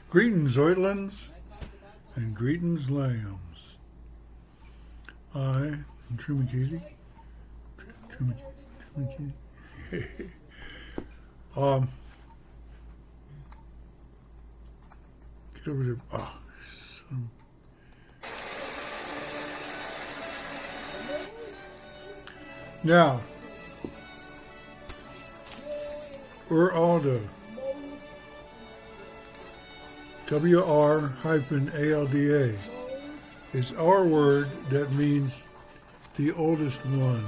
Greetins Earthlins and Greetins Lambs. I am Truman Keesey. Truman Keesey. Get over there. Now, Ard-Righ, W-R-A-L-D-A, is our word that means the oldest one.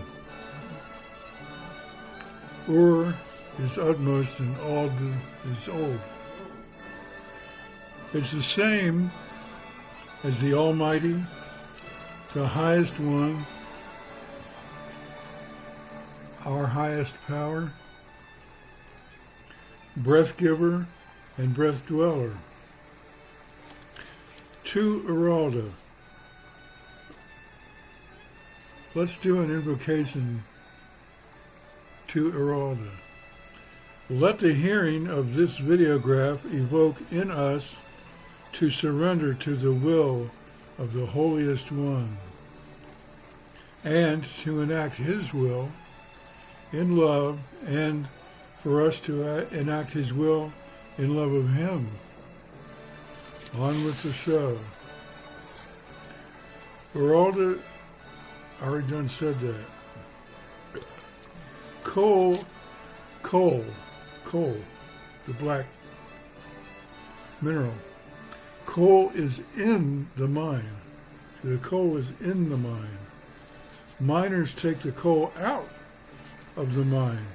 Ur is utmost and Ald is old. It's the same as the Almighty, the highest one, our highest power, breath giver and breath dweller. To Ard-Righ. Let's do an invocation to Ard-Righ. Let the hearing of this videograph evoke in us to surrender to the will of the Holiest One and to enact His will in love, and for us to enact His will in love of Him. On with the show. Ard-Righ, I already done said that. Coal, the black mineral. Coal is in the mine. The coal is in the mine. Miners take the coal out of the mine.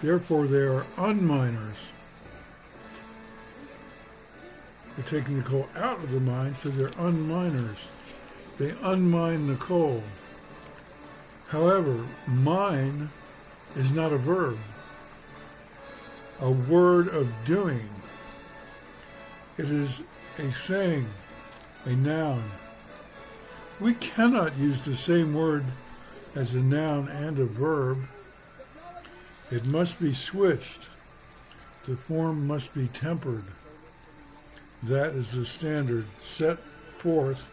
Therefore, they are unminers. They're taking the coal out of the mine, so they're unminers. They unmine the coal. However, mine is not a verb, a word of doing. It is a saying, a noun. We cannot use the same word as a noun and a verb. It must be switched. The form must be tempered. That is the standard set forth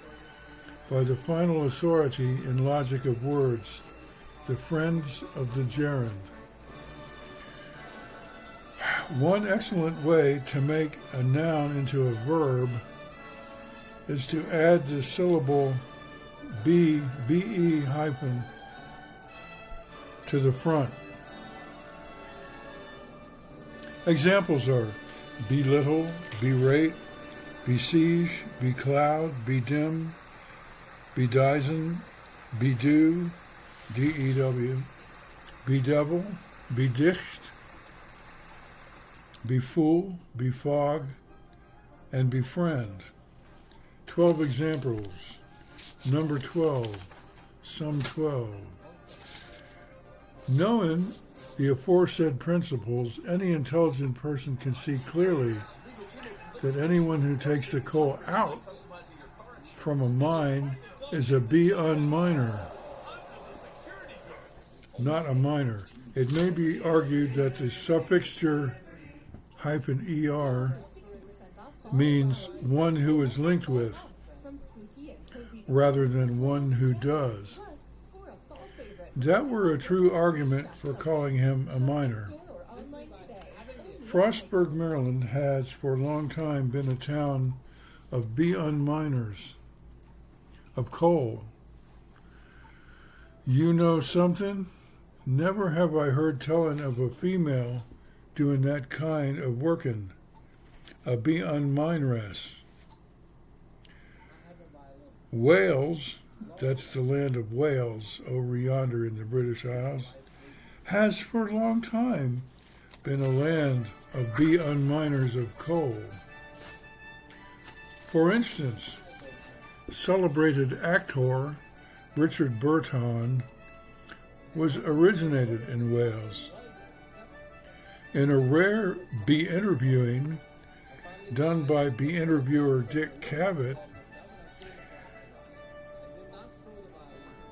by the final authority in logic of words, the friends of the gerund. One excellent way to make a noun into a verb is to add the syllable be hyphen to the front. Examples are belittle, berate, besiege, becloud, bedim, bedizen, bedew, D-E-W, bedevil, bedicht, befool, befog, and befriend. 12 examples. Number 12, sum 12. Knowing the aforesaid principles, any intelligent person can see clearly that anyone who takes the coal out from a mine is a be-un-miner, not a miner. It may be argued that the suffixture -er means one who is linked with, rather than one who does. That were a true argument for calling him a miner. Frostburg, Maryland has for a long time been a town of be-un-miners, of coal. You know something? Never have I heard telling of a female doing that kind of working, a be-un-mineress. Wales, that's the land of Wales over yonder in the British Isles, has for a long time been a land of be-un-miners of coal. For instance, celebrated actor Richard Burton was originated in Wales. In a rare bee-interviewing done by bee-interviewer Dick Cavett,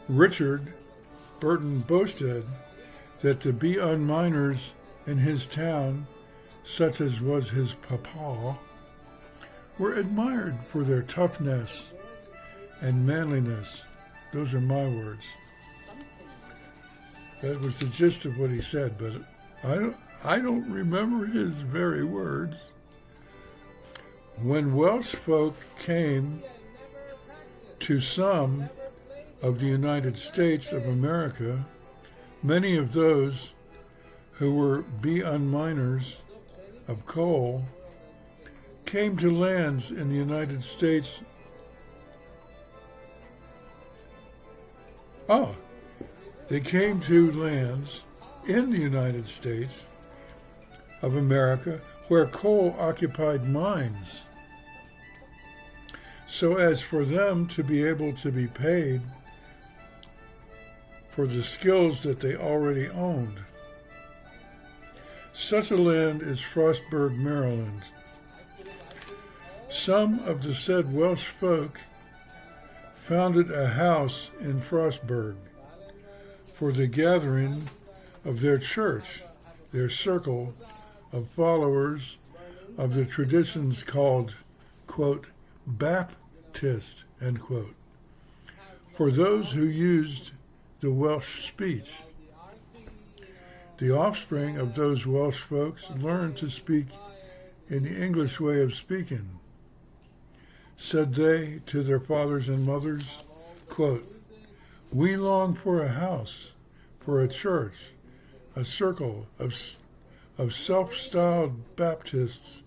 Richard Burton boasted that the be-un-miners in his town, such as was his papa, were admired for their toughness and manliness. Those are my words. That was the gist of what he said, but I don't remember his very words. When Welsh folk came to some of the United States of America, many of those who were miners of coal came to lands in the United States. They came to lands in the United States of America where coal occupied mines, so as for them to be able to be paid for the skills that they already owned. Such a land is Frostburg, Maryland. Some of the said Welsh folk founded a house in Frostburg for the gathering of their church, their circle of followers of the traditions called, quote, Baptist, end quote, for those who used the Welsh speech. The offspring of those Welsh folks learned to speak in the English way of speaking. Said they to their fathers and mothers, quote, we long for a house, for a church, a circle of self-styled Baptists,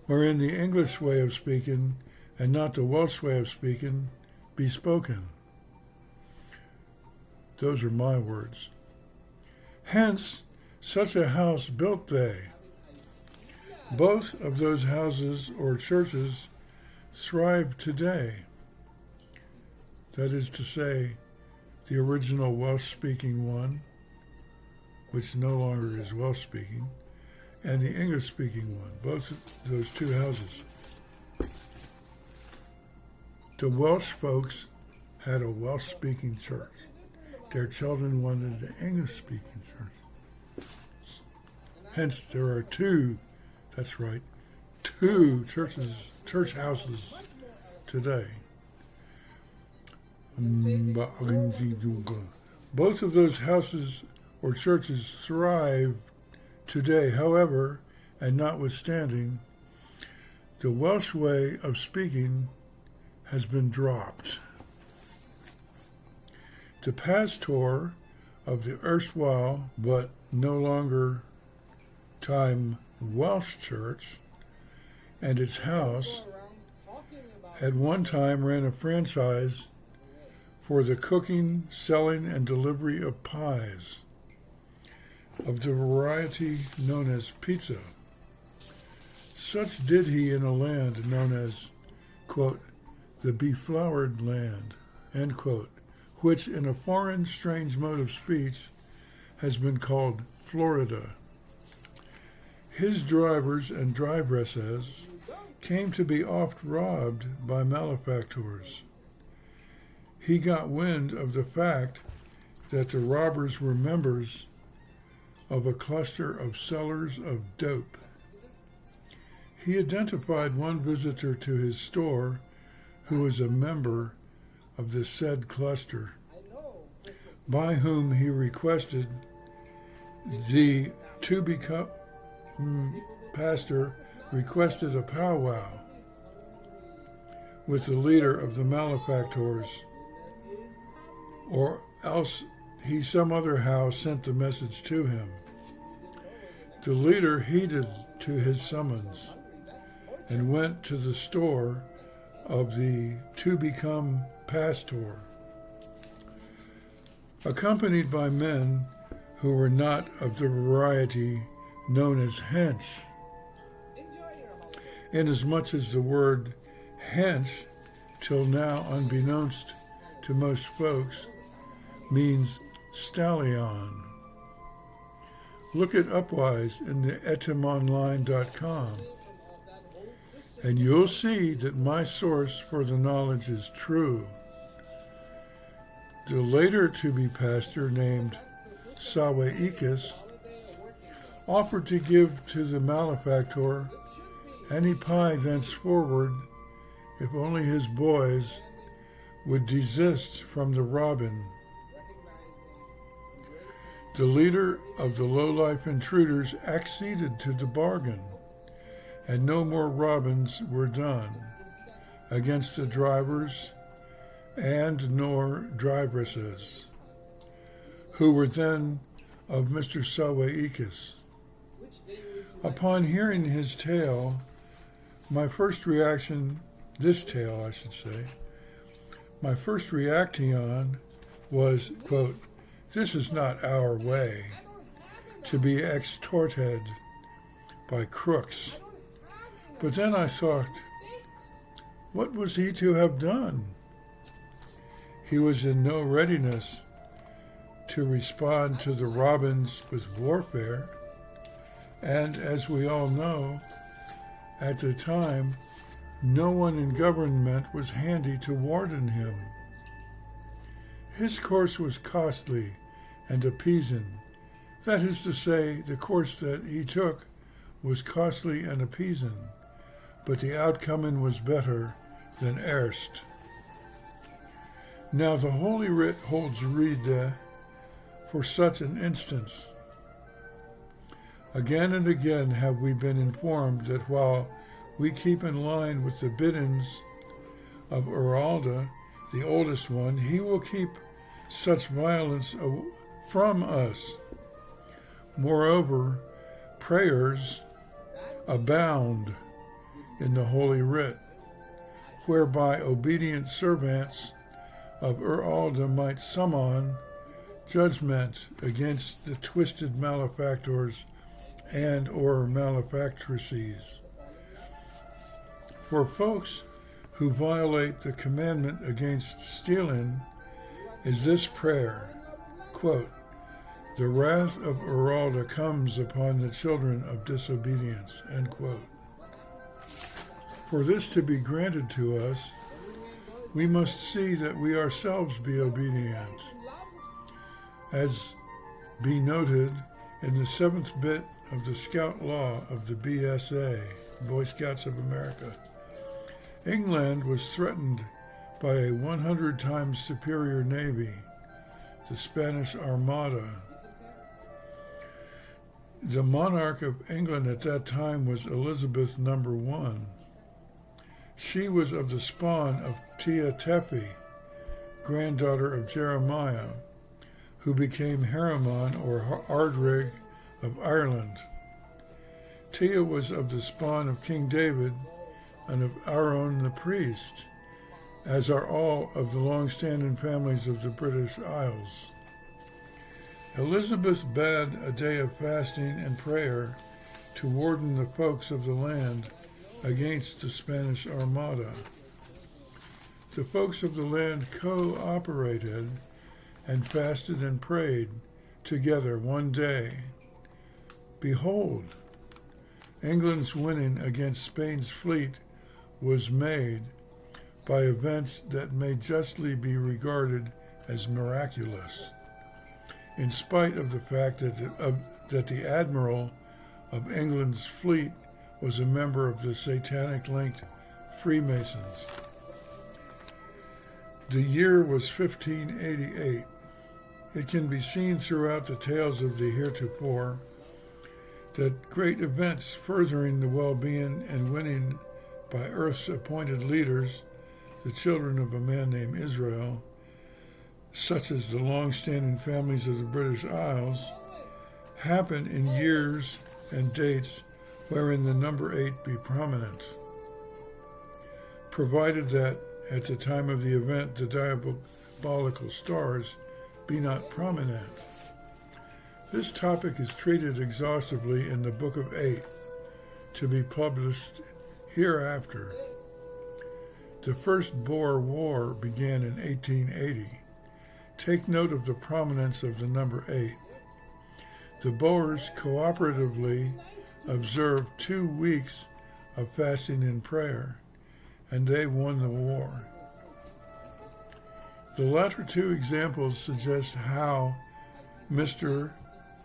wherein the English way of speaking and not the Welsh way of speaking be spoken. Those are my words. Hence, such a house built they. Both of those houses or churches thrive today. That is to say, the original Welsh-speaking one, which no longer is Welsh-speaking, and the English-speaking one, both of those two houses. The Welsh folks had a Welsh-speaking church. Their children wanted an English-speaking church. Hence, there are two church houses today. Both of those houses or churches thrive today. However, and notwithstanding, the Welsh way of speaking has been dropped. The pastor of the erstwhile but no longer time Welsh church and its house at one time ran a franchise for the cooking, selling, and delivery of pies of the variety known as pizza. Such did he in a land known as, quote, the beflowered land, end quote, which in a foreign, strange mode of speech has been called Florida. His drivers and driveresses came to be oft robbed by malefactors. He got wind of the fact that the robbers were members of a cluster of sellers of dope. He identified one visitor to his store who was a member of the said cluster, by whom he requested the to-become pastor requested a powwow with the leader of the malefactors, or else he somehow sent the message to him. The leader heeded to his summons and went to the store of the to-become pastor, accompanied by men who were not of the variety known as hench, inasmuch as the word hench, till now unbeknownst to most folks, means stallion. Look it upwise in the etymonline.com, and you'll see that my source for the knowledge is true. The later to-be pastor, named Saweikis, offered to give to the malefactor any pie thenceforward, if only his boys would desist from the robin. The leader of the lowlife intruders acceded to the bargain, and no more robins were done against the drivers and nor driveresses, who were then of Mr. Sawaikis. Upon hearing his tale, my first reaction was, quote, "This is not our way, to be extorted by crooks." But then I thought, what was he to have done? He was in no readiness to respond to the robins with warfare, and as we all know, at the time, no one in government was handy to warden him. His course was costly and appeasing. That is to say, the course that he took was costly and appeasing, but the outcoming was better than erst. Now the Holy Writ holds rede for such an instance. Again and again have we been informed that while we keep in line with the biddings of Ard-Righ, the oldest one, he will keep such violence from us. Moreover, prayers abound in the Holy Writ, whereby obedient servants of Ard-Righ might summon judgment against the twisted malefactors and or malefactresses. For folks who violate the commandment against stealing is this prayer, quote, "The wrath of Ard-Righ comes upon the children of disobedience," end quote. For this to be granted to us, we must see that we ourselves be obedient, as be noted in the 7th bit of the Scout Law of the BSA, Boy Scouts of America. England was threatened by a 100 times superior navy, the Spanish Armada. The monarch of England at that time was Elizabeth I. She was of the spawn of Teiah Tephi, granddaughter of Jeremiah, who became Heremon or Ard-Righ of Ireland. Teiah was of the spawn of King David and of Aaron the priest, as are all of the long-standing families of the British Isles. Elizabeth bade a day of fasting and prayer to warden the folks of the land against the Spanish Armada. The folks of the land cooperated and fasted and prayed together one day. Behold, England's winning against Spain's fleet was made by events that may justly be regarded as miraculous, in spite of the fact that the admiral of England's fleet was a member of the satanic-linked Freemasons. The year was 1588. It can be seen throughout the tales of the heretofore that great events furthering the well-being and winning by Earth's appointed leaders, the children of a man named Israel, such as the long-standing families of the British Isles, happen in years and dates wherein the number 8 be prominent, provided that at the time of the event the diabolical stars be not prominent. This topic is treated exhaustively in the Book of Eight, to be published hereafter. The first Boer War began in 1880. Take note of the prominence of the number 8. The Boers cooperatively observed 2 weeks of fasting and prayer, and they won the war. The latter 2 examples suggest how Mr.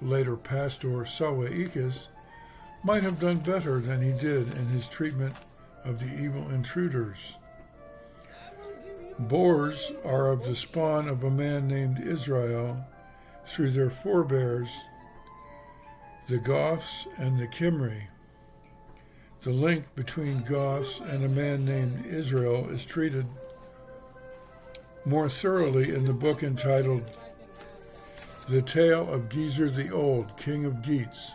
later Pastor Sawaikis might have done better than he did in his treatment of the evil intruders. Boers are of the spawn of a man named Israel through their forebears, the Goths and the Cymri. The link between Goths and a man named Israel is treated more thoroughly in the book entitled The Tale of Gizr the Old, King of Geats,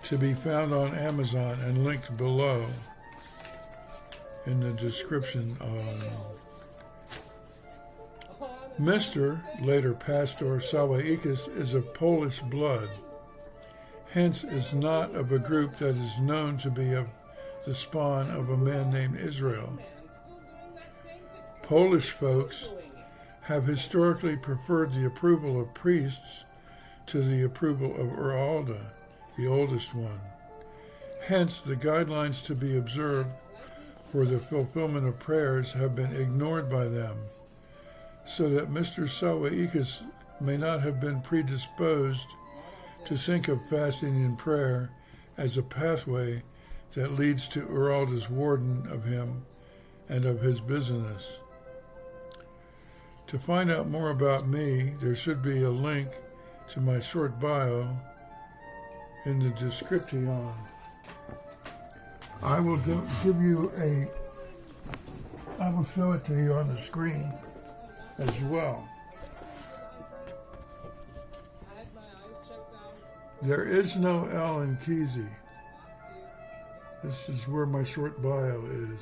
to be found on Amazon and linked below in the description. Mr., later Pastor Sawaikis, is of Polish blood, hence is not of a group that is known to be of the spawn of a man named Israel. Polish folks have historically preferred the approval of priests to the approval of Uralda, the oldest one. Hence, the guidelines to be observed for the fulfillment of prayers have been ignored by them, so that Mr. Sawaikis may not have been predisposed to think of fasting and prayer as a pathway that leads to Uralda's warden of him and of his business. To find out more about me, there should be a link to my short bio in the description. I will I will show it to you on the screen as well. There is no L in Keesey. This is where my short bio is.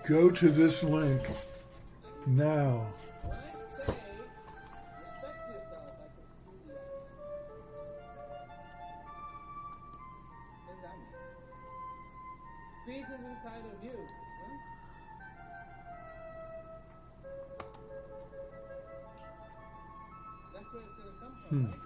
Go to this link now. Peace is inside of you. That's where it's going to come from. Right?